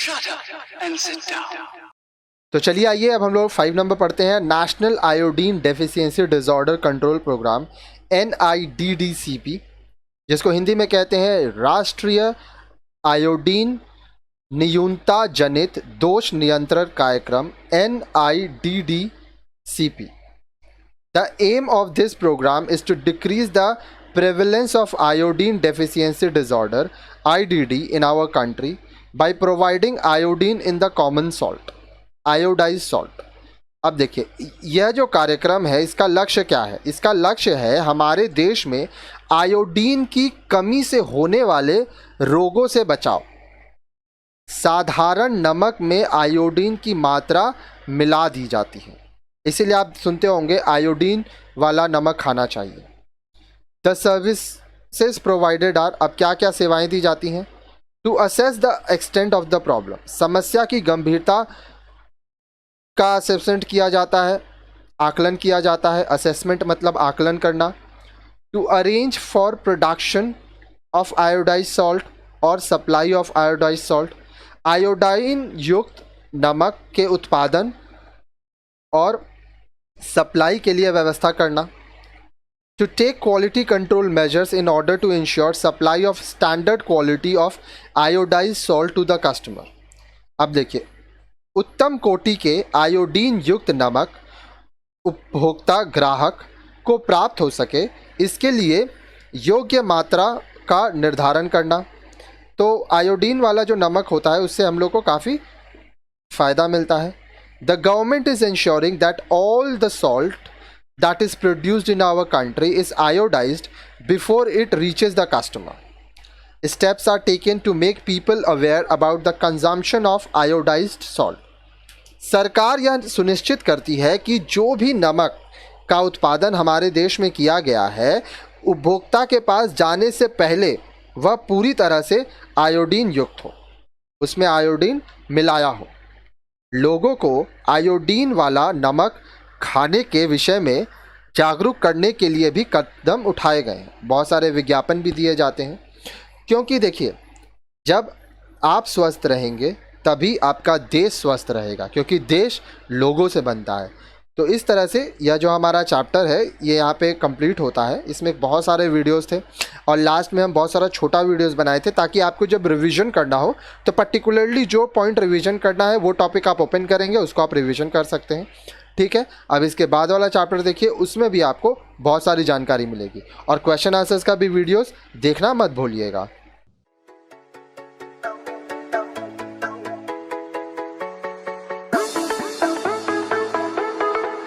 Shut up and sit down. तो चलिए आइए अब हम लोग 5 नंबर पढ़ते हैं। National Iodine Deficiency Disorder Control Programme NIDDCP, जिसको हिंदी में कहते हैं राष्ट्रीय आयोडीन न्यूनता जनित दोष नियंत्रण कार्यक्रम NIDDCP. The aim of this program is to decrease the prevalence of iodine deficiency disorder IDD in our country by providing iodine in the common salt, iodized salt. अब देखिए यह जो कार्यक्रम है इसका लक्ष्य क्या है? इसका लक्ष्य है हमारे देश में आयोडीन की कमी से होने वाले रोगों से बचाव। साधारण नमक में आयोडीन की मात्रा मिला दी जाती है, इसीलिए आप सुनते होंगे आयोडीन वाला नमक खाना चाहिए। द सर्विसेज प्रोवाइडेड आर, अब क्या क्या सेवाएं दी जाती हैं? To assess the extent of the problem, समस्या की गंभीरता का असेसमेंट किया जाता है, आकलन किया जाता है। असेसमेंट मतलब आकलन करना। To arrange for production of iodise salt और supply of iodise salt, iodine युक्त नमक के उत्पादन और सप्लाई के लिए व्यवस्था करना। To take quality control measures in order to ensure supply of standard quality of iodise salt to the customer. अब देखिए उत्तम कोटि के आयोडीन युक्त नमक उपभोक्ता ग्राहक को प्राप्त हो सके, इसके लिए योग्य मात्रा का निर्धारण करना। तो आयोडीन वाला जो नमक होता है उससे हम लोग को काफ़ी फ़ायदा मिलता है। The government is ensuring that all the salt that is produced in our country is iodized before it reaches the customer. Steps are taken to make people aware about the consumption of iodized salt. सरकार यह सुनिश्चित करती है कि जो भी नमक का उत्पादन हमारे देश में किया गया है उपभोक्ता के पास जाने से पहले वह पूरी तरह से आयोडीन युक्त हो, उसमें आयोडीन मिलाया हो। लोगों को आयोडीन वाला नमक खाने के विषय में जागरूक करने के लिए भी कदम उठाए गए हैं। बहुत सारे विज्ञापन भी दिए जाते हैं, क्योंकि देखिए जब आप स्वस्थ रहेंगे तभी आपका देश स्वस्थ रहेगा, क्योंकि देश लोगों से बनता है। तो इस तरह से यह जो हमारा चैप्टर है ये यहाँ पे कंप्लीट होता है। इसमें बहुत सारे वीडियोस थे और लास्ट में हम बहुत सारा छोटा वीडियोस बनाए थे ताकि आपको जब रिवीजन करना हो तो पर्टिकुलरली जो पॉइंट रिवीजन करना है वो टॉपिक आप ओपन करेंगे, उसको आप रिवीजन कर सकते हैं। ठीक है, अब इसके बाद वाला चैप्टर देखिए, उसमें भी आपको बहुत सारी जानकारी मिलेगी और क्वेश्चन आंसर्स का भी वीडियोज़ देखना मत भूलिएगा।